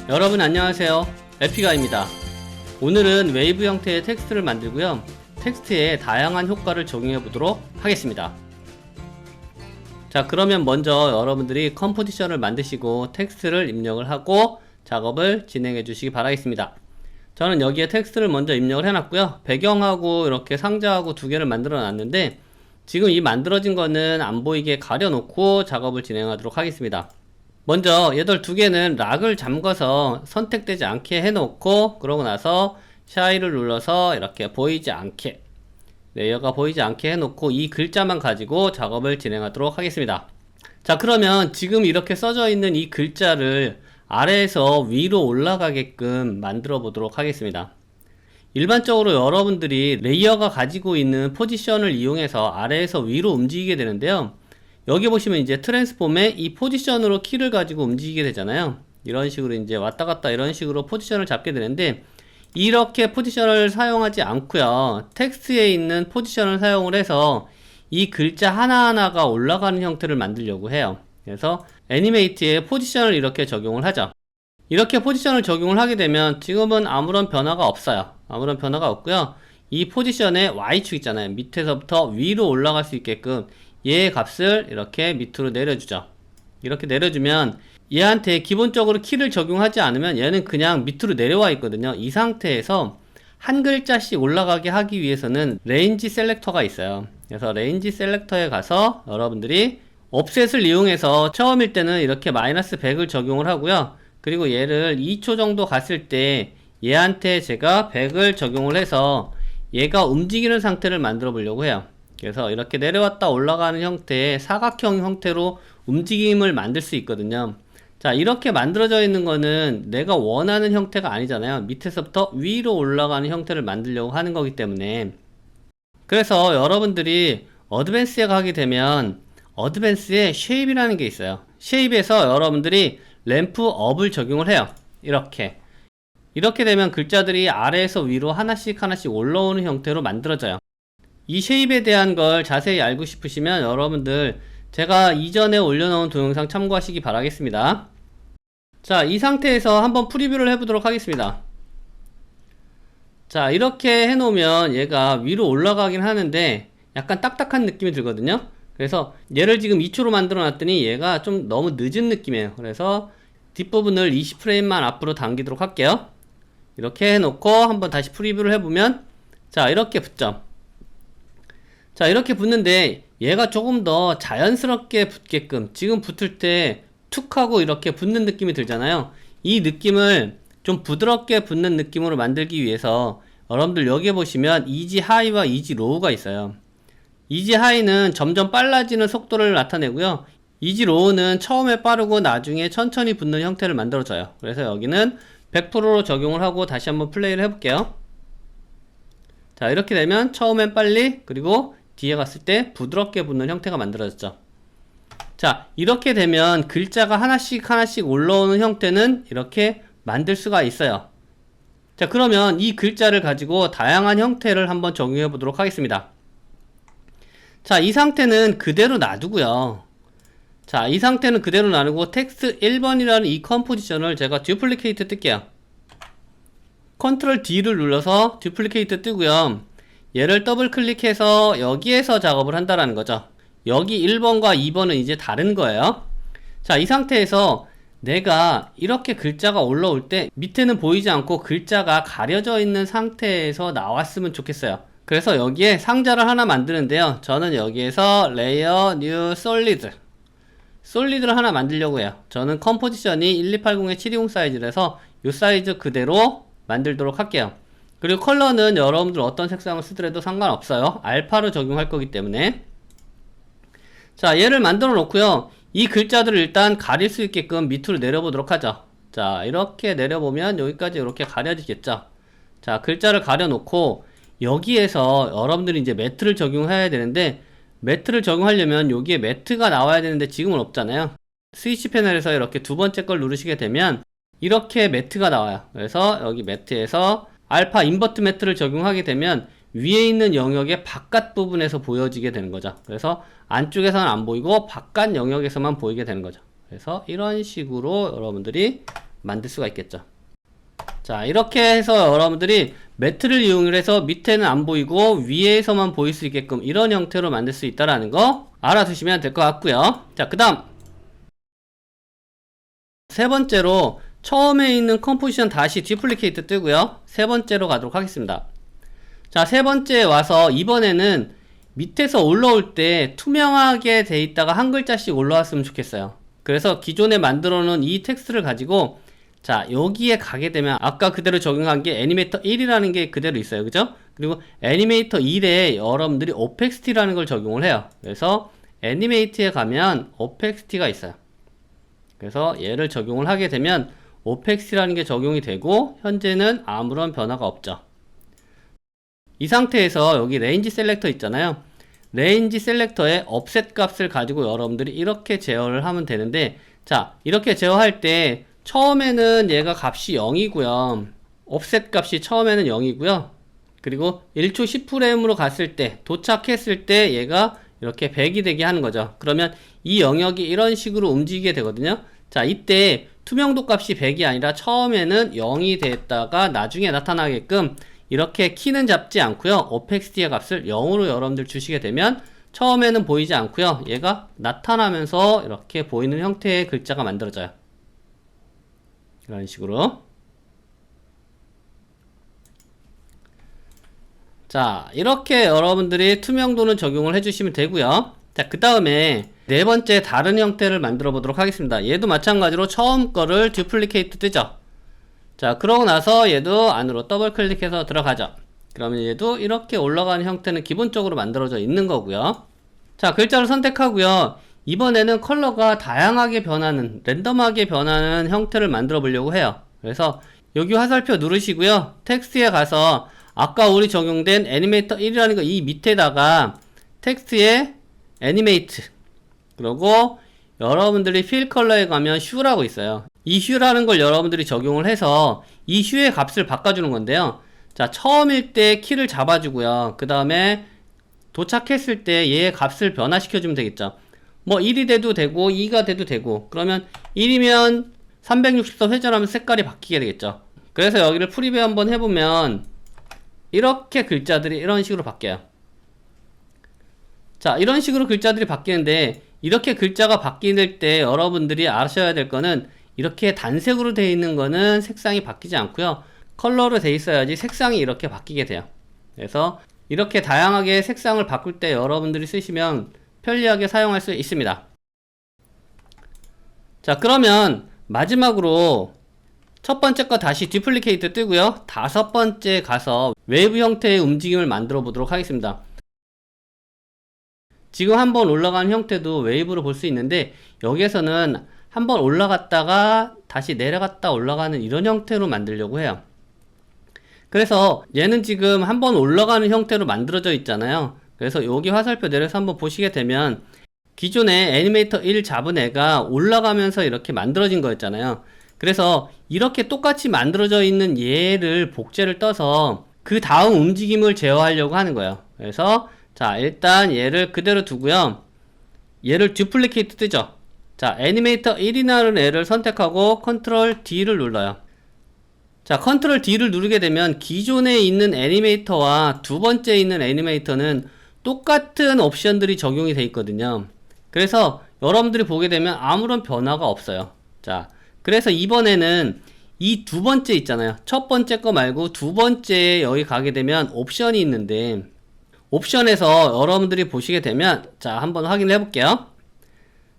여러분 안녕하세요. 에피가입니다. 오늘은 웨이브 형태의 텍스트를 만들고요. 텍스트에 다양한 효과를 적용해 보도록 하겠습니다. 자, 그러면 먼저 여러분들이 컴포지션을 만드시고 텍스트를 입력을 하고 작업을 진행해 주시기 바라겠습니다. 저는 여기에 텍스트를 먼저 입력을 해놨고요. 배경하고 이렇게 상자하고 두 개를 만들어 놨는데 지금 이 만들어진 거는 안 보이게 가려놓고 작업을 진행하도록 하겠습니다. 먼저 얘들 두 개는 락을 잠궈서 선택되지 않게 해놓고, 그러고 나서 샤이를 눌러서 이렇게 보이지 않게, 레이어가 보이지 않게 해놓고 이 글자만 가지고 작업을 진행하도록 하겠습니다. 자, 그러면 지금 이렇게 써져 있는 이 글자를 아래에서 위로 올라가게끔 만들어 보도록 하겠습니다. 일반적으로 여러분들이 레이어가 가지고 있는 포지션을 이용해서 아래에서 위로 움직이게 되는데요. 여기 보시면 이제 트랜스폼에 이 포지션으로 키를 가지고 움직이게 되잖아요. 이런 식으로 이제 왔다 갔다 이런 식으로 포지션을 잡게 되는데, 이렇게 포지션을 사용하지 않고요, 텍스트에 있는 포지션을 사용을 해서 이 글자 하나하나가 올라가는 형태를 만들려고 해요. 그래서 애니메이트에 포지션을 이렇게 적용을 하죠. 이렇게 포지션을 적용을 하게 되면 지금은 아무런 변화가 없어요. 아무런 변화가 없고요. 이 포지션의 Y축 있잖아요. 밑에서부터 위로 올라갈 수 있게끔 얘의 값을 이렇게 밑으로 내려주죠. 이렇게 내려주면 얘한테 기본적으로 키를 적용하지 않으면 얘는 그냥 밑으로 내려와 있거든요. 이 상태에서 한 글자씩 올라가게 하기 위해서는 레인지 셀렉터가 있어요. 그래서 레인지 셀렉터에 가서 여러분들이 옵셋을 이용해서 처음일 때는 이렇게 마이너스 100을 적용을 하고요. 그리고 얘를 2초 정도 갔을 때 얘한테 제가 100을 적용을 해서 얘가 움직이는 상태를 만들어 보려고 해요. 그래서 이렇게 내려왔다 올라가는 형태의 사각형 형태로 움직임을 만들 수 있거든요. 자, 이렇게 만들어져 있는 거는 내가 원하는 형태가 아니잖아요. 밑에서부터 위로 올라가는 형태를 만들려고 하는 거기 때문에. 그래서 여러분들이 어드밴스에 가게 되면 어드밴스에 쉐입이라는 게 있어요. 쉐입에서 여러분들이 램프 업을 적용을 해요. 이렇게 되면 글자들이 아래에서 위로 하나씩 하나씩 올라오는 형태로 만들어져요. 이 쉐입에 대한 걸 자세히 알고 싶으시면 여러분들 제가 이전에 올려놓은 동영상 참고하시기 바라겠습니다. 자, 이 상태에서 한번 프리뷰를 해보도록 하겠습니다. 자, 이렇게 해놓으면 얘가 위로 올라가긴 하는데 약간 딱딱한 느낌이 들거든요. 그래서 얘를 지금 2초로 만들어 놨더니 얘가 좀 너무 늦은 느낌이에요. 그래서 뒷부분을 20프레임만 앞으로 당기도록 할게요. 이렇게 해놓고 한번 다시 프리뷰를 해보면, 자, 이렇게 붙죠. 자, 이렇게 붙는데 얘가 조금 더 자연스럽게 붙게끔, 지금 붙을 때 툭 하고 이렇게 붙는 느낌이 들잖아요. 이 느낌을 좀 부드럽게 붙는 느낌으로 만들기 위해서 여러분들 여기에 보시면 이지 하이와 이지 로우가 있어요. 이지 하이는 점점 빨라지는 속도를 나타내고요, 이지 로우는 처음에 빠르고 나중에 천천히 붙는 형태를 만들어줘요. 그래서 여기는 100%로 적용을 하고 다시 한번 플레이를 해볼게요. 자, 이렇게 되면 처음엔 빨리, 그리고 뒤에 갔을 때 부드럽게 붙는 형태가 만들어졌죠. 자, 이렇게 되면 글자가 하나씩 하나씩 올라오는 형태는 이렇게 만들 수가 있어요. 자, 그러면 이 글자를 가지고 다양한 형태를 한번 적용해 보도록 하겠습니다. 자, 이 상태는 그대로 놔두고요. 자, 이 상태는 그대로 놔두고 텍스트 1번이라는 이 컴포지션을 제가 듀플리케이트 뜰게요. 컨트롤 D를 눌러서 듀플리케이트 뜨고요. 얘를 더블 클릭해서 여기에서 작업을 한다라는 거죠. 여기 1번과 2번은 이제 다른 거예요. 자, 이 상태에서 내가 이렇게 글자가 올라올 때 밑에는 보이지 않고 글자가 가려져 있는 상태에서 나왔으면 좋겠어요. 그래서 여기에 상자를 하나 만드는데요, 저는 여기에서 레이어 뉴 솔리드를 하나 만들려고 해요. 저는 컴포지션이 1280720 사이즈라서 이 사이즈 그대로 만들도록 할게요. 그리고 컬러는 여러분들 어떤 색상을 쓰더라도 상관없어요. 알파로 적용할 거기 때문에. 자, 얘를 만들어 놓고요, 이 글자들을 일단 가릴 수 있게끔 밑으로 내려보도록 하죠. 자, 이렇게 내려보면 여기까지 이렇게 가려지겠죠. 자, 글자를 가려 놓고 여기에서 여러분들이 이제 매트를 적용해야 되는데, 매트를 적용하려면 여기에 매트가 나와야 되는데 지금은 없잖아요. 스위치 패널에서 이렇게 두 번째 걸 누르시게 되면 이렇게 매트가 나와요. 그래서 여기 매트에서 알파 인버트 매트를 적용하게 되면 위에 있는 영역의 바깥 부분에서 보여지게 되는 거죠. 그래서 안쪽에서는 안 보이고 바깥 영역에서만 보이게 되는 거죠. 그래서 이런 식으로 여러분들이 만들 수가 있겠죠. 자, 이렇게 해서 여러분들이 매트를 이용해서 밑에는 안 보이고 위에서만 보일 수 있게끔 이런 형태로 만들 수 있다라는 거 알아두시면 될 것 같고요. 자, 그 다음 세 번째로 처음에 있는 컴포지션 다시 디플리케이트 뜨고요. 세 번째로 가도록 하겠습니다. 자, 세 번째 와서 이번에는 밑에서 올라올 때 투명하게 돼 있다가 한 글자씩 올라왔으면 좋겠어요. 그래서 기존에 만들어 놓은 이 텍스트를 가지고 자, 여기에 가게 되면 아까 그대로 적용한 게 애니메이터 1이라는 게 그대로 있어요. 그죠? 그리고 애니메이터 1에 여러분들이 오펙시티라는 걸 적용을 해요. 그래서 애니메이트에 가면 오펙시티가 있어요. 그래서 얘를 적용을 하게 되면 오펙시티라는 게 적용이 되고 현재는 아무런 변화가 없죠. 이 상태에서 여기 레인지 셀렉터 있잖아요. 레인지 셀렉터의 업셋 값을 가지고 여러분들이 이렇게 제어를 하면 되는데, 자, 이렇게 제어할 때 처음에는 얘가 값이 0이고요. offset 값이 처음에는 0이고요. 그리고 1초 10프레임으로 갔을 때, 도착했을 때 얘가 이렇게 100이 되게 하는 거죠. 그러면 이 영역이 이런 식으로 움직이게 되거든요. 자, 이때 투명도 값이 100이 아니라 처음에는 0이 됐다가 나중에 나타나게끔 이렇게 키는 잡지 않고요. opacity 값을 0으로 여러분들 주시게 되면 처음에는 보이지 않고요. 얘가 나타나면서 이렇게 보이는 형태의 글자가 만들어져요. 이런 식으로. 자, 이렇게 여러분들이 투명도는 적용을 해주시면 되고요. 자, 그 다음에 네 번째 다른 형태를 만들어 보도록 하겠습니다. 얘도 마찬가지로 처음 거를 듀플리케이트 뜨죠. 자, 그러고 나서 얘도 안으로 더블 클릭해서 들어가죠. 그러면 얘도 이렇게 올라가는 형태는 기본적으로 만들어져 있는 거고요. 자, 글자를 선택하고요. 이번에는 컬러가 다양하게 변하는, 랜덤하게 변하는 형태를 만들어 보려고 해요. 그래서 여기 화살표 누르시고요. 텍스트에 가서 아까 우리 적용된 애니메이터 1이라는 거 이 밑에다가 텍스트에 애니메이트, 그리고 여러분들이 필 컬러에 가면 슈라고 있어요. 이 슈라는 걸 여러분들이 적용을 해서 이 슈의 값을 바꿔주는 건데요. 자, 처음일 때 키를 잡아주고요. 그 다음에 도착했을 때 얘의 값을 변화시켜주면 되겠죠. 뭐 1이 돼도 되고 2가 돼도 되고, 그러면 1이면 360도 회전하면 색깔이 바뀌게 되겠죠. 그래서 여기를 프리뷰 한번 해보면 이렇게 글자들이 이런 식으로 바뀌어요. 자, 이런 식으로 글자들이 바뀌는데, 이렇게 글자가 바뀔 때 여러분들이 아셔야 될 거는 이렇게 단색으로 되어 있는 거는 색상이 바뀌지 않고요. 컬러로 되어 있어야지 색상이 이렇게 바뀌게 돼요. 그래서 이렇게 다양하게 색상을 바꿀 때 여러분들이 쓰시면 편리하게 사용할 수 있습니다. 자, 그러면 마지막으로 첫 번째 거 다시 듀플리케이트 뜨고요. 다섯 번째 가서 웨이브 형태의 움직임을 만들어 보도록 하겠습니다. 지금 한번 올라간 형태도 웨이브로 볼 수 있는데, 여기에서는 한번 올라갔다가 다시 내려갔다 올라가는 이런 형태로 만들려고 해요. 그래서 얘는 지금 한번 올라가는 형태로 만들어져 있잖아요. 그래서 여기 화살표 내려서 한번 보시게 되면 기존에 애니메이터 1 잡은 애가 올라가면서 이렇게 만들어진 거였잖아요. 그래서 이렇게 똑같이 만들어져 있는 얘를 복제를 떠서 그 다음 움직임을 제어하려고 하는 거예요. 그래서 자, 일단 얘를 그대로 두고요. 얘를 듀플리케이트 뜨죠. 자, 애니메이터 1이라는 애를 선택하고 컨트롤 D를 눌러요. 자, 컨트롤 D를 누르게 되면 기존에 있는 애니메이터와 두 번째 있는 애니메이터는 똑같은 옵션들이 적용이 되어 있거든요. 그래서 여러분들이 보게 되면 아무런 변화가 없어요. 자, 그래서 이번에는 이 두 번째 있잖아요. 첫 번째 거 말고 두 번째 여기 가게 되면 옵션이 있는데, 옵션에서 여러분들이 보시게 되면, 자, 한번 확인을 해볼게요.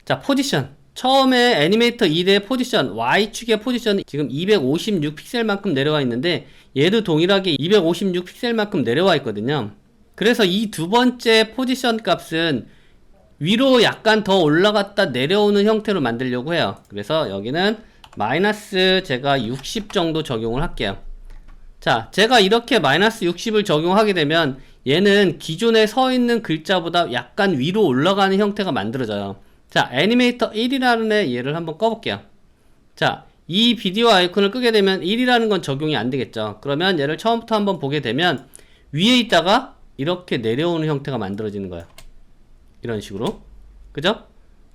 자, 포지션. 처음에 애니메이터 2의 포지션, Y축의 포지션이 지금 256픽셀만큼 내려와 있는데, 얘도 동일하게 256픽셀만큼 내려와 있거든요. 그래서 이 두 번째 포지션 값은 위로 약간 더 올라갔다 내려오는 형태로 만들려고 해요. 그래서 여기는 마이너스 제가 60 정도 적용을 할게요. 자, 제가 이렇게 마이너스 60을 적용하게 되면 얘는 기존에 서 있는 글자보다 약간 위로 올라가는 형태가 만들어져요. 자, 애니메이터 1이라는 애 얘를 한번 꺼볼게요. 자, 이 비디오 아이콘을 끄게 되면 1이라는 건 적용이 안 되겠죠. 그러면 얘를 처음부터 한번 보게 되면 위에 있다가 이렇게 내려오는 형태가 만들어지는 거예요. 이런 식으로. 그죠?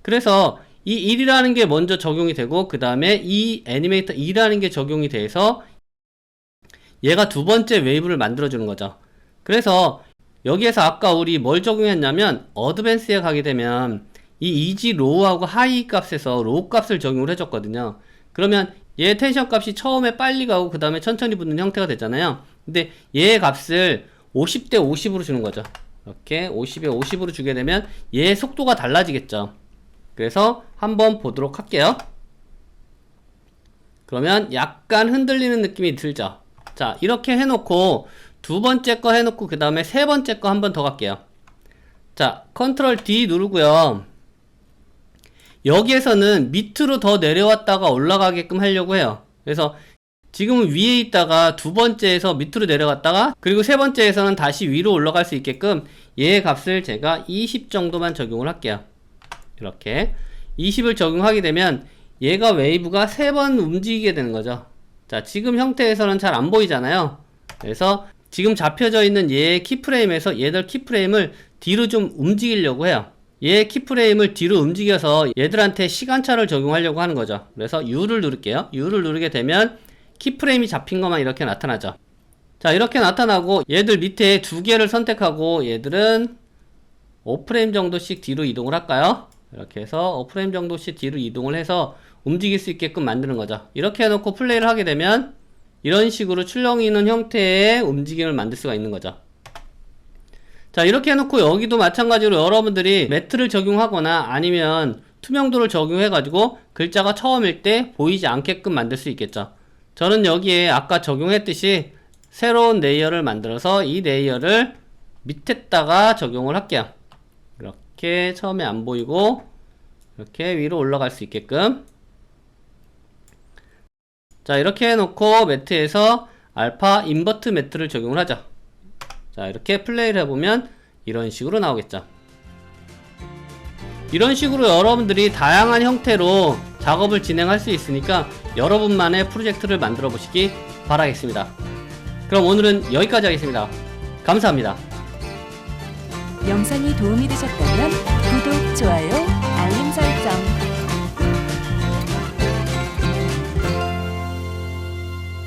그래서 이 1이라는 게 먼저 적용이 되고 그 다음에 이 애니메이터 2라는 게 적용이 돼서 얘가 두 번째 웨이브를 만들어 주는 거죠. 그래서 여기에서 아까 우리 뭘 적용했냐면 어드밴스에 가게 되면 이 이지 로우하고 하이 값에서 로우 값을 적용을 해줬거든요. 그러면 얘 텐션 값이 처음에 빨리 가고 그 다음에 천천히 붙는 형태가 되잖아요. 근데 얘의 값을 50대 50으로 주는 거죠. 이렇게 50에 50으로 주게 되면 얘의 속도가 달라지겠죠. 그래서 한번 보도록 할게요. 그러면 약간 흔들리는 느낌이 들죠. 자, 이렇게 해놓고 두 번째 거 해놓고 그 다음에 세 번째 거 한 번 더 갈게요. 자, 컨트롤 D 누르고요. 여기에서는 밑으로 더 내려왔다가 올라가게끔 하려고 해요. 그래서 지금은 위에 있다가 두 번째에서 밑으로 내려갔다가 그리고 세 번째에서는 다시 위로 올라갈 수 있게끔 얘의 값을 제가 20 정도만 적용을 할게요. 이렇게 20을 적용하게 되면 얘가 웨이브가 세 번 움직이게 되는 거죠. 자, 지금 형태에서는 잘 안 보이잖아요. 그래서 지금 잡혀져 있는 얘의 키프레임에서 얘들 키프레임을 뒤로 좀 움직이려고 해요. 얘 키프레임을 뒤로 움직여서 얘들한테 시간차를 적용하려고 하는 거죠. 그래서 U를 누를게요. U를 누르게 되면 키프레임이 잡힌 것만 이렇게 나타나죠. 자, 이렇게 나타나고 얘들 밑에 두 개를 선택하고 얘들은 5프레임 정도씩 뒤로 이동을 할까요? 이렇게 해서 5프레임 정도씩 뒤로 이동을 해서 움직일 수 있게끔 만드는 거죠. 이렇게 해놓고 플레이를 하게 되면 이런 식으로 출렁이 있는 형태의 움직임을 만들 수가 있는 거죠. 자, 이렇게 해놓고 여기도 마찬가지로 여러분들이 매트를 적용하거나 아니면 투명도를 적용해가지고 글자가 처음일 때 보이지 않게끔 만들 수 있겠죠. 저는 여기에 아까 적용했듯이 새로운 레이어를 만들어서 이 레이어를 밑에다가 적용을 할게요. 이렇게 처음에 안 보이고 이렇게 위로 올라갈 수 있게끔. 자, 이렇게 해놓고 매트에서 알파 인버트 매트를 적용을 하죠. 자, 이렇게 플레이를 해보면 이런 식으로 나오겠죠. 이런 식으로 여러분들이 다양한 형태로 작업을 진행할 수 있으니까 여러분만의 프로젝트를 만들어 보시기 바라겠습니다. 그럼 오늘은 여기까지 하겠습니다. 감사합니다. 영상이 도움이 되셨다면 구독, 좋아요, 알림 설정